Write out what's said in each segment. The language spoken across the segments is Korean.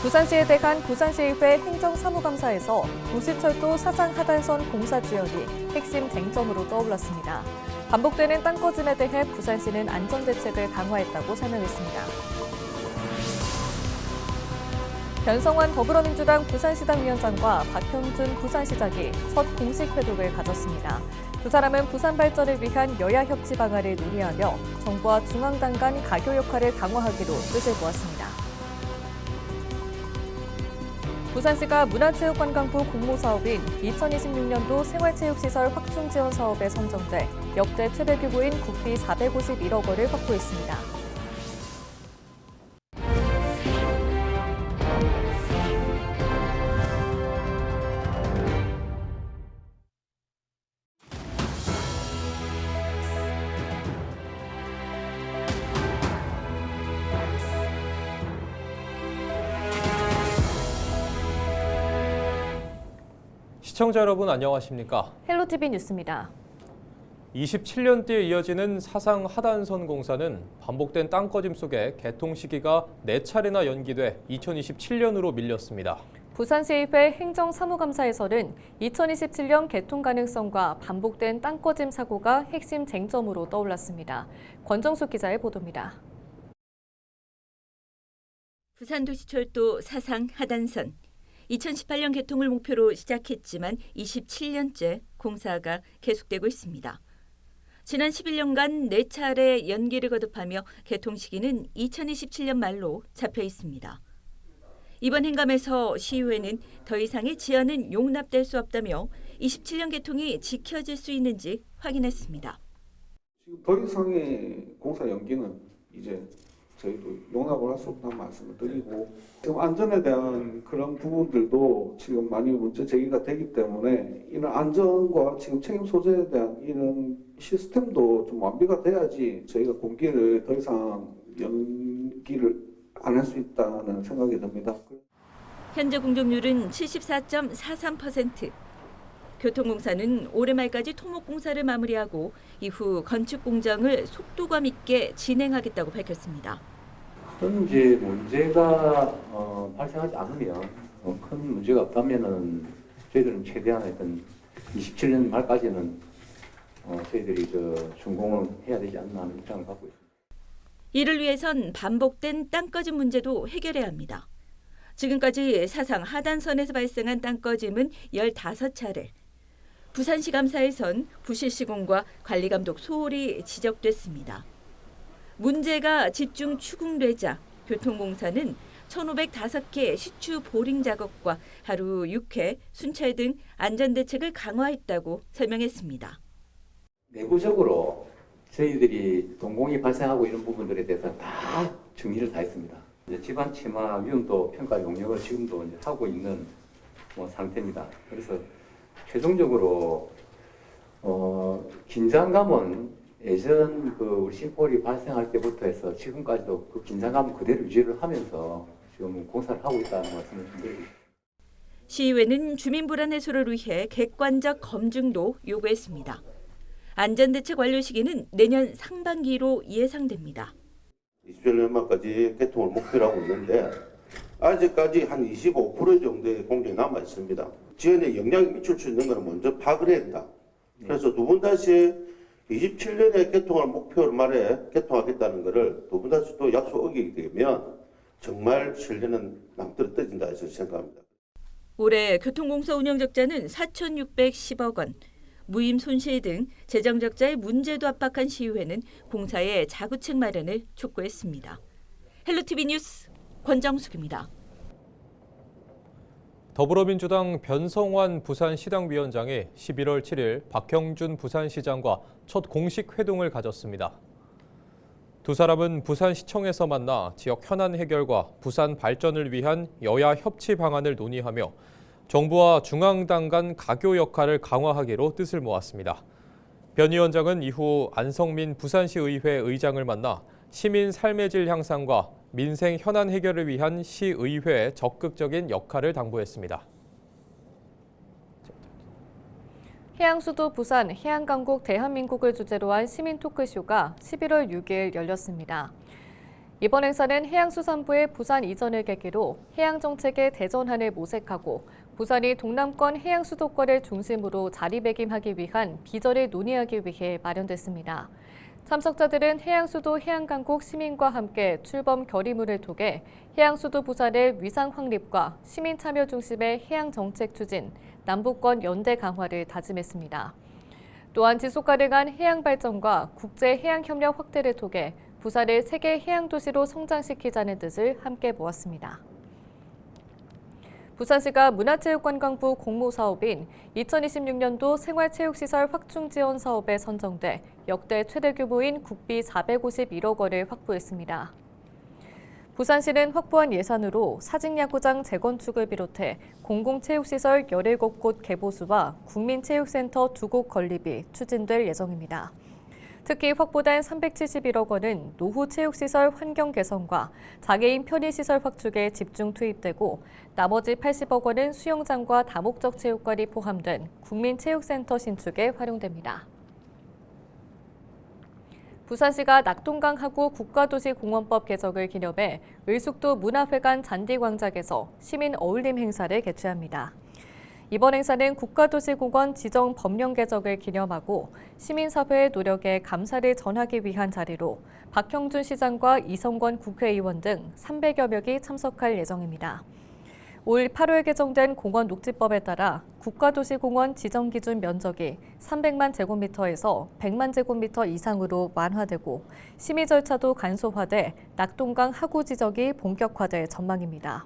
부산시에 대한 부산시의회 행정사무감사에서 도시철도 사상하단선 공사 지연이 핵심 쟁점으로 떠올랐습니다. 반복되는 땅꺼짐에 대해 부산시는 안전대책을 강화했다고 설명했습니다. 변성환 더불어민주당 부산시당 위원장과 박형준 부산시장이 첫 공식 회동을 가졌습니다. 두 사람은 부산 발전을 위한 여야 협치 방안을 논의하며 정부와 중앙당 간 가교 역할을 강화하기로 뜻을 모았습니다. 부산시가 문화체육관광부 공모사업인 2026년도 생활체육시설 확충 지원 사업에 선정돼 역대 최대 규모인 국비 451억 원을 확보했습니다. 시청자 여러분 안녕하십니까? 헬로티비 뉴스입니다. 27년뒤에 이어지는 사상 하단선 공사는 반복된 땅꺼짐 속에 개통 시기가 4차례나 연기돼 2027년으로 밀렸습니다. 부산시의회 행정사무감사에서는 2027년 개통 가능성과 반복된 땅꺼짐 사고가 핵심 쟁점으로 떠올랐습니다. 권정숙 기자의 보도입니다. 부산도시철도 사상 하단선 2018년 개통을 목표로 시작했지만 27년째 공사가 계속되고 있습니다. 지난 11년간 4차례 연기를 거듭하며 개통 시기는 2027년 말로 잡혀 있습니다. 이번 행감에서 시의회는 더 이상의 지연은 용납될 수 없다며 27년 개통이 지켜질 수 있는지 확인했습니다. 지금 더 이상의 공사 연기는 이제 저희도 용납을 할 수 없다는 말씀을 드리고, 지금 안전에 대한 그런 부분들도 지금 많이 문제 제기가 되기 때문에 이런 안전과 지금 책임 소재에 대한 이런 시스템도 좀 완비가 돼야지 저희가 공기를 더 이상 연기를 안 할 수 있다는 생각이 듭니다. 현재 공정률은 74.43%. 교통공사는 올해 말까지 토목공사를 마무리하고 이후 건축 공정을 속도감 있게 진행하겠다고 밝혔습니다. 현재 문제가 발생하지 않으면 큰 문제가 없다면은 저희들은 최대한 하여튼 27년 말까지는 저희들이 준공을 해야 되지 않나 하는 입장을 갖고 있습니다. 이를 위해선 반복된 땅꺼짐 문제도 해결해야 합니다. 지금까지 사상 하단선에서 발생한 땅꺼짐은 15차례. 부산시 감사에선 부실 시공과 관리감독 소홀이 지적됐습니다. 문제가 집중 추궁되자 교통공사는 1,505개 시추 보링 작업과 하루 6회 순찰 등 안전대책을 강화했다고 설명했습니다. 내부적으로 저희들이 동공이 발생하고 이런 부분들에 대해서 다 정리를 다 했습니다. 이제 집안 침하 위험도 평가 용역을 지금도 이제 하고 있는 상태입니다. 그래서 최종적으로 긴장감은 예전 우리 심볼이 발생할 때부터 해서 지금까지도 그 긴장감은 그대로 유지를 하면서 지금 공사를 하고 있다는 말씀을 좀 드리겠습니다. 시의회는 주민 불안 해소를 위해 객관적 검증도 요구했습니다. 안전대책 완료 시기는 내년 상반기로 예상됩니다. 27년 말까지 개통을 목표로 하고 있는데 아직까지 한 25% 정도의 공정이 남아 있습니다. 지연에 영향이 미칠 수 있는 것은 먼저 파악을 해야 된다. 그래서 두 번 다시 27년에 개통을 목표로 말해 개통하겠다는 것을 두 번 다시 또 약속 어기게 되면 정말 신뢰는 낭떠러져진다 해서 생각합니다. 올해 교통공사 운영 적자는 4,610억 원, 무임 손실 등 재정 적자의 문제도 압박한 시의회는 공사의 자구책 마련을 촉구했습니다. 헬로티비 뉴스 권정숙입니다. 더불어민주당 변성환 부산시당 위원장이 11월 7일 박형준 부산시장과 첫 공식 회동을 가졌습니다. 두 사람은 부산시청에서 만나 지역 현안 해결과 부산 발전을 위한 여야 협치 방안을 논의하며 정부와 중앙당 간 가교 역할을 강화하기로 뜻을 모았습니다. 변 위원장은 이후 안성민 부산시의회 의장을 만나 시민 삶의 질 향상과 민생 현안 해결을 위한 시의회의 적극적인 역할을 당부했습니다. 해양수도 부산 해양강국 대한민국을 주제로 한 시민 토크쇼가 11월 6일 열렸습니다. 이번 행사는 해양수산부의 부산 이전을 계기로 해양정책의 대전환을 모색하고 부산이 동남권 해양수도권을 중심으로 자리매김하기 위한 비전을 논의하기 위해 마련됐습니다. 참석자들은 해양수도 해양강국 시민과 함께 출범 결의문을 통해 해양수도 부산의 위상 확립과 시민 참여 중심의 해양정책 추진, 남북권 연대 강화를 다짐했습니다. 또한 지속가능한 해양 발전과 국제 해양 협력 확대를 통해 부산을 세계 해양 도시로 성장시키자는 뜻을 함께 모았습니다. 부산시가 문화체육관광부 공모사업인 2026년도 생활체육시설 확충 지원 사업에 선정돼 역대 최대 규모인 국비 451억 원을 확보했습니다. 부산시는 확보한 예산으로 사직야구장 재건축을 비롯해 공공체육시설 17곳 개보수와 국민체육센터 2곳 건립이 추진될 예정입니다. 특히 확보된 371억 원은 노후체육시설 환경 개선과 장애인 편의시설 확충에 집중 투입되고 나머지 80억 원은 수영장과 다목적 체육관이 포함된 국민체육센터 신축에 활용됩니다. 부산시가 낙동강 하구 국가도시공원법 개정을 기념해 의숙도 문화회관 잔디광장에서 시민 어울림 행사를 개최합니다. 이번 행사는 국가도시공원 지정 법령 개정을 기념하고 시민사회의 노력에 감사를 전하기 위한 자리로 박형준 시장과 이성권 국회의원 등 300여 명이 참석할 예정입니다. 올 8월 개정된 공원녹지법에 따라 국가도시공원 지정기준 면적이 300만 제곱미터에서 100만 제곱미터 이상으로 완화되고 심의 절차도 간소화돼 낙동강 하구 지정이 본격화될 전망입니다.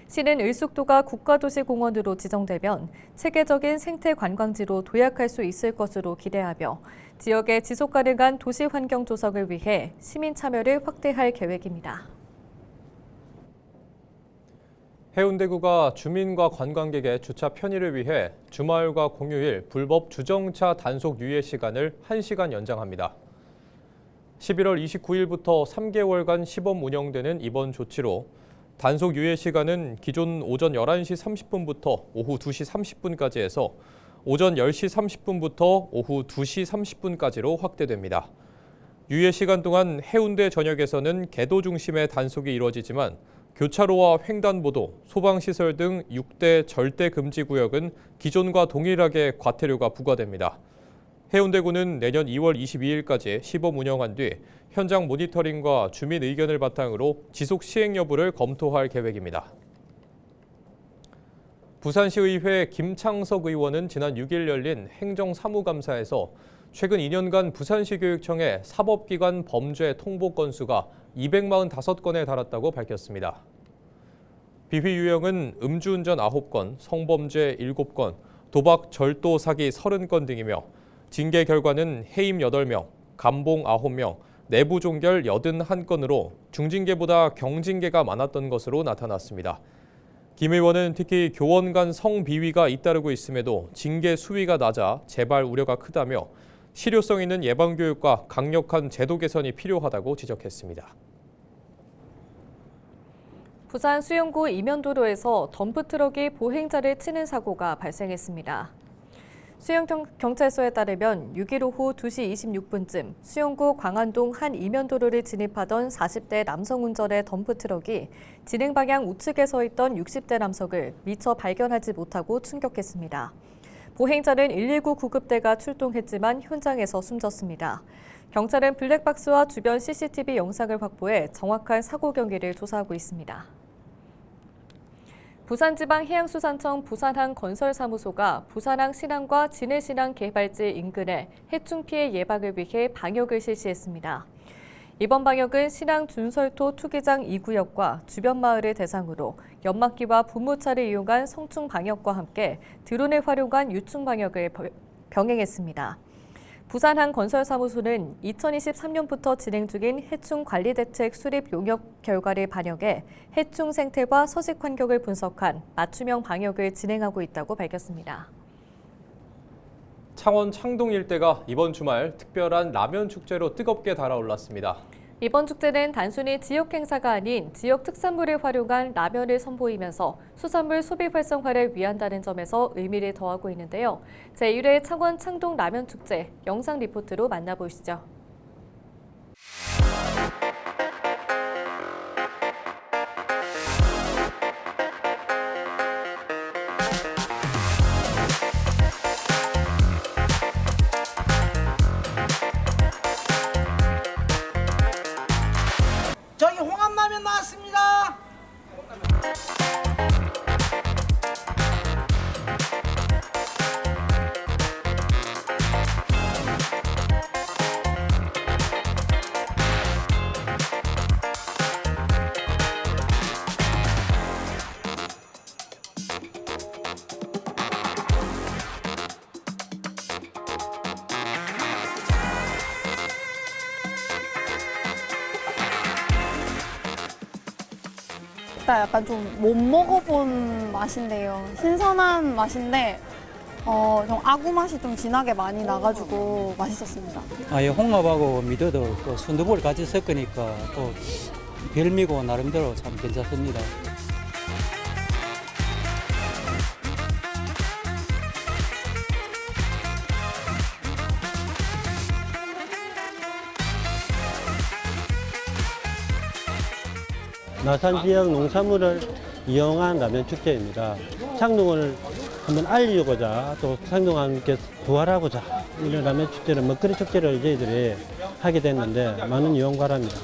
시는 을숙도가 국가도시공원으로 지정되면 체계적인 생태관광지로 도약할 수 있을 것으로 기대하며 지역의 지속가능한 도시환경 조성을 위해 시민 참여를 확대할 계획입니다. 해운대구가 주민과 관광객의 주차 편의를 위해 주말과 공휴일 불법 주정차 단속 유예 시간을 1시간 연장합니다. 11월 29일부터 3개월간 시범 운영되는 이번 조치로 단속 유예 시간은 기존 오전 11시 30분부터 오후 2시 30분까지 해서 오전 10시 30분부터 오후 2시 30분까지로 확대됩니다. 유예 시간 동안 해운대 전역에서는 계도 중심의 단속이 이루어지지만 교차로와 횡단보도, 소방시설 등 6대 절대 금지 구역은 기존과 동일하게 과태료가 부과됩니다. 해운대구는 내년 2월 22일까지 시범 운영한 뒤 현장 모니터링과 주민 의견을 바탕으로 지속 시행 여부를 검토할 계획입니다. 부산시의회 김창석 의원은 지난 6일 열린 행정사무감사에서 최근 2년간 부산시 교육청의 사법기관 범죄 통보 건수가 245건에 달했다고 밝혔습니다. 비위 유형은 음주운전 9건, 성범죄 7건, 도박, 절도, 사기 30건 등이며 징계 결과는 해임 8명, 감봉 9명, 내부 종결 81건으로 중징계보다 경징계가 많았던 것으로 나타났습니다. 김 의원은 특히 교원 간 성비위가 잇따르고 있음에도 징계 수위가 낮아 재발 우려가 크다며 실효성 있는 예방교육과 강력한 제도 개선이 필요하다고 지적했습니다. 부산 수영구 이면도로에서 덤프트럭이 보행자를 치는 사고가 발생했습니다. 수영경찰서에 따르면 6일 오후 2시 26분쯤 수영구 광안동 한 이면도로를 진입하던 40대 남성 운전의 덤프트럭이 진행 방향 우측에 서 있던 60대 남성을 미처 발견하지 못하고 충격했습니다. 보행자는 119 구급대가 출동했지만 현장에서 숨졌습니다. 경찰은 블랙박스와 주변 CCTV 영상을 확보해 정확한 사고 경위를 조사하고 있습니다. 부산지방해양수산청 부산항 건설사무소가 부산항 신항과 진해신항 개발지 인근에 해충 피해 예방을 위해 방역을 실시했습니다. 이번 방역은 신항 준설토 투기장 2구역과 주변 마을을 대상으로 연막기와 분무차를 이용한 성충 방역과 함께 드론을 활용한 유충 방역을 병행했습니다. 부산항 건설사무소는 2023년부터 진행 중인 해충관리대책 수립 용역 결과를 반영해 해충 생태와 서식 환경을 분석한 맞춤형 방역을 진행하고 있다고 밝혔습니다. 창원 창동 일대가 이번 주말 특별한 라면 축제로 뜨겁게 달아올랐습니다. 이번 축제는 단순히 지역 행사가 아닌 지역 특산물을 활용한 라면을 선보이면서 수산물 소비 활성화를 위한다는 점에서 의미를 더하고 있는데요. 제1회 창원 창동 라면 축제 영상 리포트로 만나보시죠. 저기 홍합라면 나왔습니다. 약간 좀 못 먹어본 맛인데요. 신선한 맛인데 좀 아구 맛이 좀 진하게 많이 나가지고 맛있었습니다. 이 홍합하고 미더도 또 순두부를 같이 섞으니까 또 별미고 나름대로 참 괜찮습니다. 나산 지역 농산물을 이용한 라면 축제입니다. 창동을 한번 알리고자 또 창동과 함께 부활하고자 이런 라면 축제를 먹거리 축제를 저희들이 하게 됐는데 많은 이용 바랍니다.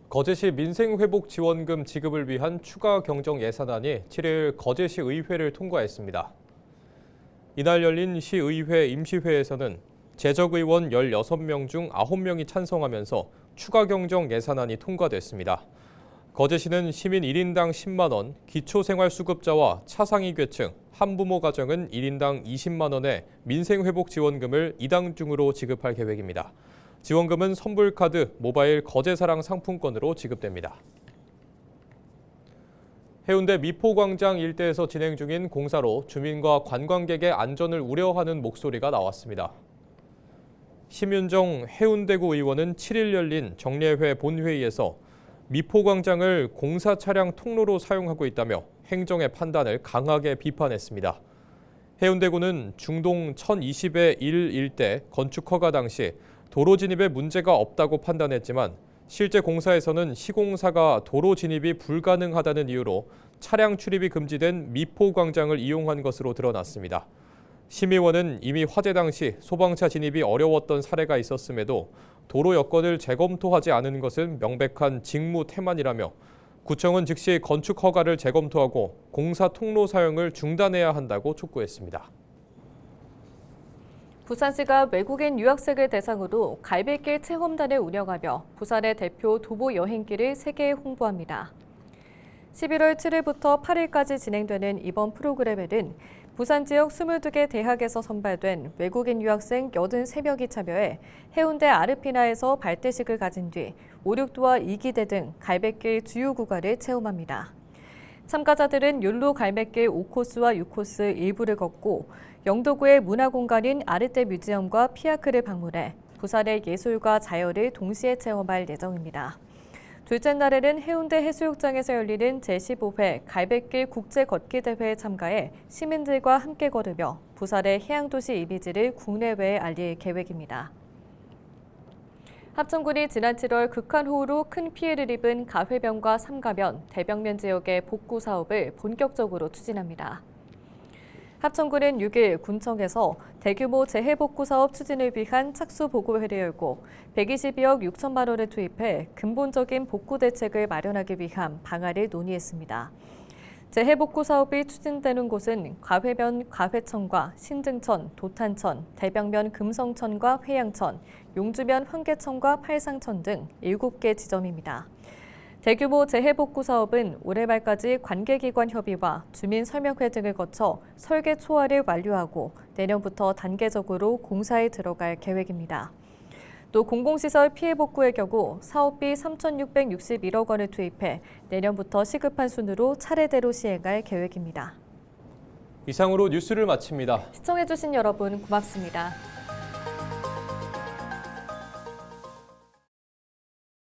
거제시 민생회복지원금 지급을 위한 추가 경정 예산안이 7일 거제시 의회를 통과했습니다. 이날 열린 시의회 임시회에서는 재적의원 16명 중 9명이 찬성하면서 추가 경정 예산안이 통과됐습니다. 거제시는 시민 1인당 10만 원, 기초생활수급자와 차상위계층, 한부모 가정은 1인당 20만 원의 민생회복지원금을 이당중으로 지급할 계획입니다. 지원금은 선불카드, 모바일 거제사랑 상품권으로 지급됩니다. 해운대 미포광장 일대에서 진행 중인 공사로 주민과 관광객의 안전을 우려하는 목소리가 나왔습니다. 심윤정 해운대구 의원은 7일 열린 정례회 본회의에서 미포광장을 공사 차량 통로로 사용하고 있다며 행정의 판단을 강하게 비판했습니다. 해운대구는 중동 1020의 1 일대 건축 허가 당시 도로 진입에 문제가 없다고 판단했지만 실제 공사에서는 시공사가 도로 진입이 불가능하다는 이유로 차량 출입이 금지된 미포광장을 이용한 것으로 드러났습니다. 심의원은 이미 화재 당시 소방차 진입이 어려웠던 사례가 있었음에도 도로 여건을 재검토하지 않은 것은 명백한 직무 태만이라며 구청은 즉시 건축 허가를 재검토하고 공사 통로 사용을 중단해야 한다고 촉구했습니다. 부산시가 외국인 유학생을 대상으로 갈빗길 체험단을 운영하며 부산의 대표 도보 여행길을 세계에 홍보합니다. 11월 7일부터 8일까지 진행되는 이번 프로그램에는 부산 지역 22개 대학에서 선발된 외국인 유학생 83명이 참여해 해운대 아르피나에서 발대식을 가진 뒤 오륙도와 이기대 등 갈빗길 주요 구간을 체험합니다. 참가자들은 욜로 갈매길 5코스와 6코스 일부를 걷고 영도구의 문화공간인 아르떼 뮤지엄과 피아크를 방문해 부산의 예술과 자연을 동시에 체험할 예정입니다. 둘째 날에는 해운대 해수욕장에서 열리는 제15회 갈빗길 국제걷기대회에 참가해 시민들과 함께 걸으며 부산의 해양도시 이미지를 국내외에 알릴 계획입니다. 합천군이 지난 7월 극한호우로 큰 피해를 입은 가회변과 삼가면, 대벽면 지역의 복구 사업을 본격적으로 추진합니다. 합천군은 6일 군청에서 대규모 재해복구 사업 추진을 위한 착수보고회를 열고 122억 6천만 원을 투입해 근본적인 복구 대책을 마련하기 위한 방안을 논의했습니다. 재해복구 사업이 추진되는 곳은 가회변 가회천과 신등천, 도탄천, 대벽면 금성천과 회양천, 용주면 황계천과 팔상천 등 7개 지점입니다. 대규모 재해복구 사업은 올해 말까지 관계기관 협의와 주민 설명회 등을 거쳐 설계 초안을 완료하고 내년부터 단계적으로 공사에 들어갈 계획입니다. 또 공공시설 피해 복구의 경우 사업비 3,661억 원을 투입해 내년부터 시급한 순으로 차례대로 시행할 계획입니다. 이상으로 뉴스를 마칩니다. 시청해주신 여러분 고맙습니다.